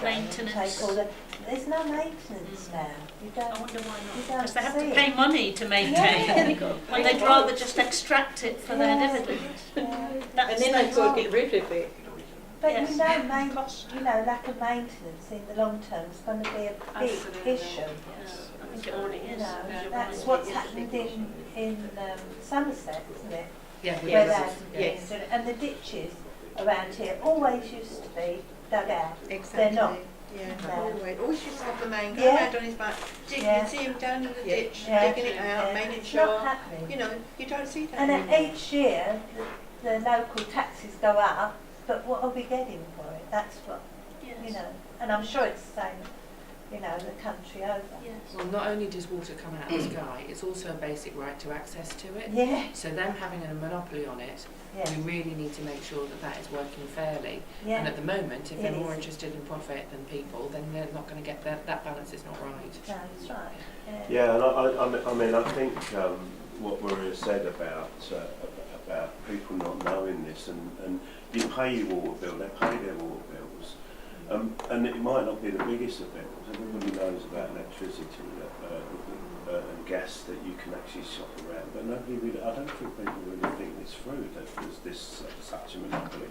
Maintenance. Take all the, there's no maintenance now. You don't. I wonder why not. You don't Because they have to see pay it. money to maintain. Yeah. When they'd rather just extract it for their dividend. Yeah. That's And then they've got to not- get rid of it. But Yes. you know, lack of maintenance in the long term is going to be a big Absolutely. issue. Yes, I think it already You is. know, Yeah. that's what's happened in Somerset, isn't it? Yeah, Where Yes. they're Yes. doing it. And the ditches around here always used to be dug out. Exactly. They're not. Yeah, No. always used to have the man go Yeah. around on his back, digging, Yeah. you see him down in the Yeah. ditch, Yeah. digging it out, Yeah. making It's sure, not happening. you know, you don't see that And anymore. each year, the local taxes go up, but what are we getting for it? That's what, Yes. you know, and I'm sure it's the same, you know, the country over. Yes. Well, not only does water come out of the sky, it's also a basic right to access to it. Yeah, So them having a monopoly on it, yeah, we really need to make sure that that is working fairly. And yeah. at the moment, if It they're more is. interested in profit than people, then they're not going to get that balance is not right. No, that's right. Yeah, and I mean, I think what Maria said about people not knowing this, and you pay your water bill, they pay their water bills, and it might not be the biggest of bills. Everybody knows about electricity and gas that you can actually shop around, but nobody really. I don't think people really think this through. That there's this such a monopoly.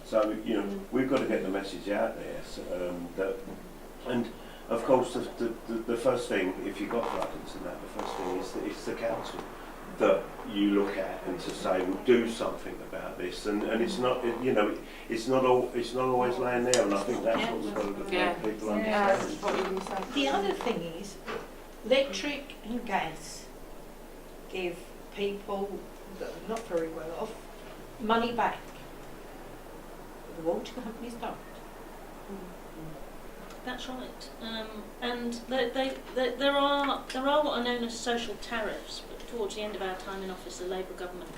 So you know, we've got to get the message out there. So, that, and of course, the first thing, if you've got floodings and that, the first thing is that it's the council that you look at and to say, well, do something about this. And it's not, you know, it's not always laying there. And I think that's what we've got to Yeah. make people Yeah. understand. The other thing is, electric and gas give people that are not very well off money back. The water companies don't. That's right. And there are what are known as social tariffs. But towards the end of our time in office, the Labour government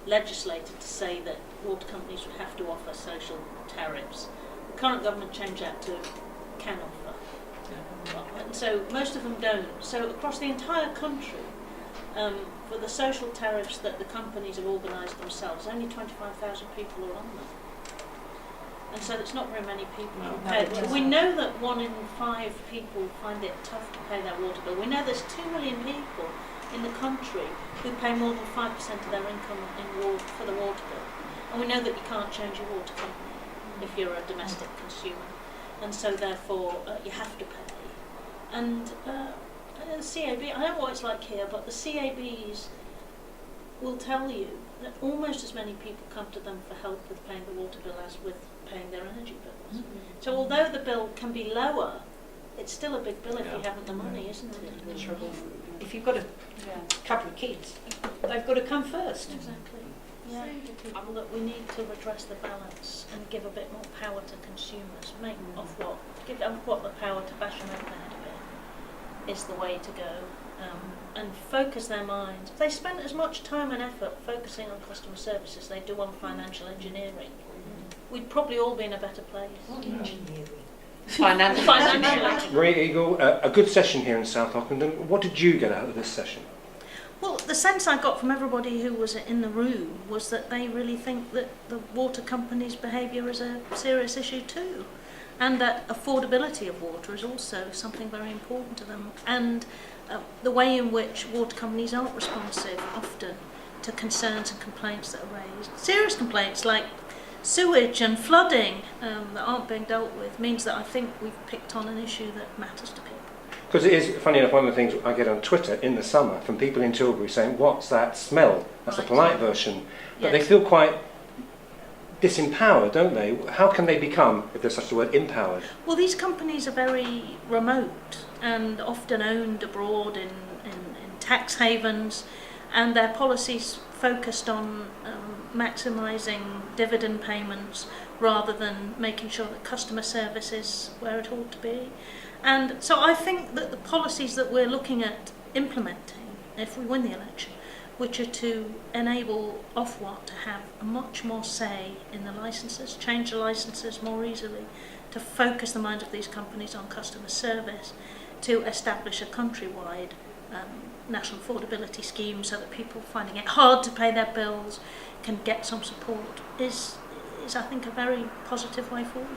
legislated to say that water companies would have to offer social tariffs. The current government changed that to can offer. And so most of them don't. So across the entire country, for the social tariffs that the companies have organised themselves, only 25,000 people are on them. And so it's not very many people who pay. We know that 1 in 5 people find it tough to pay their water bill. We know there's 2 million people in the country who pay more than 5% of their income for the water bill. And we know that you can't change your water company if you're a domestic consumer. And so therefore you have to pay. And the CAB, I don't know what it's like here, but the CABs will tell you that almost as many people come to them for help with paying the water bill as with paying their energy bills. So although the bill can be lower, it's still a big bill if you haven't the money, isn't it? If you've got a couple of kids, they've got to come first. Exactly. Yeah. Well, that we need to redress the balance and give a bit more power to consumers. Give Ofwat the power to bash them over the head a bit is the way to go. And focus their minds. If they spent as much time and effort focusing on customer service as they do on financial engineering, we'd probably all be in a better place. Financial. Maria Eagle, a good session here in South Ockenden. What did you get out of this session? Well, the sense I got from everybody who was in the room was that they really think that the water companies' behaviour is a serious issue too, and that affordability of water is also something very important to them, and the way in which water companies aren't responsive often to concerns and complaints that are raised. Serious complaints like sewage and flooding that aren't being dealt with means that I think we've picked on an issue that matters to people. Because it is, funny enough, one of the things I get on Twitter in the summer from people in Tilbury saying, what's that smell? That's the polite version. But they feel quite disempowered, don't they? How can they become, if there's such a word, empowered? Well, these companies are very remote and often owned abroad in tax havens, and their policies focused on maximising dividend payments rather than making sure that customer service is where it ought to be. And so I think that the policies that we're looking at implementing, if we win the election, which are to enable Ofwat to have a much more say in the licences, change the licences more easily, to focus the mind of these companies on customer service, to establish a countrywide national affordability scheme so that people finding it hard to pay their bills can get some support is I think, a very positive way forward.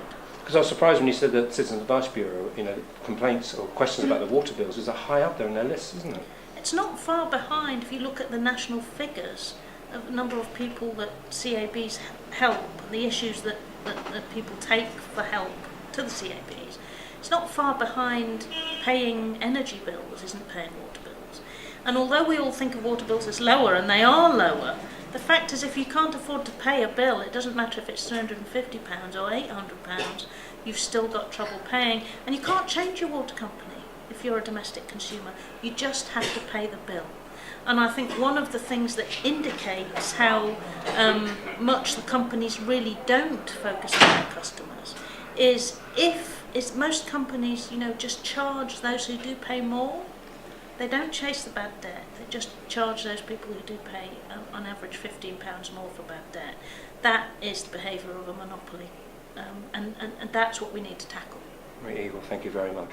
Because I was surprised when you said that Citizens Advice Bureau, complaints or questions about the water bills is high up there in their list, isn't it? It's not far behind if you look at the national figures of the number of people that CABs help, the issues that people take for help to the CABs. It's not far behind paying energy bills, isn't paying water bills. And although we all think of water bills as lower, and they are lower, the fact is if you can't afford to pay a bill, it doesn't matter if it's £350 or £800, you've still got trouble paying. And you can't change your water company if you're a domestic consumer. You just have to pay the bill. And I think one of the things that indicates how much the companies really don't focus on their customers is most companies, just charge those who do pay more. They don't chase the bad debt. They just charge those people who do pay, on average, £15 more for bad debt. That is the behaviour of a monopoly, and that's what we need to tackle. Eagle, thank you very much.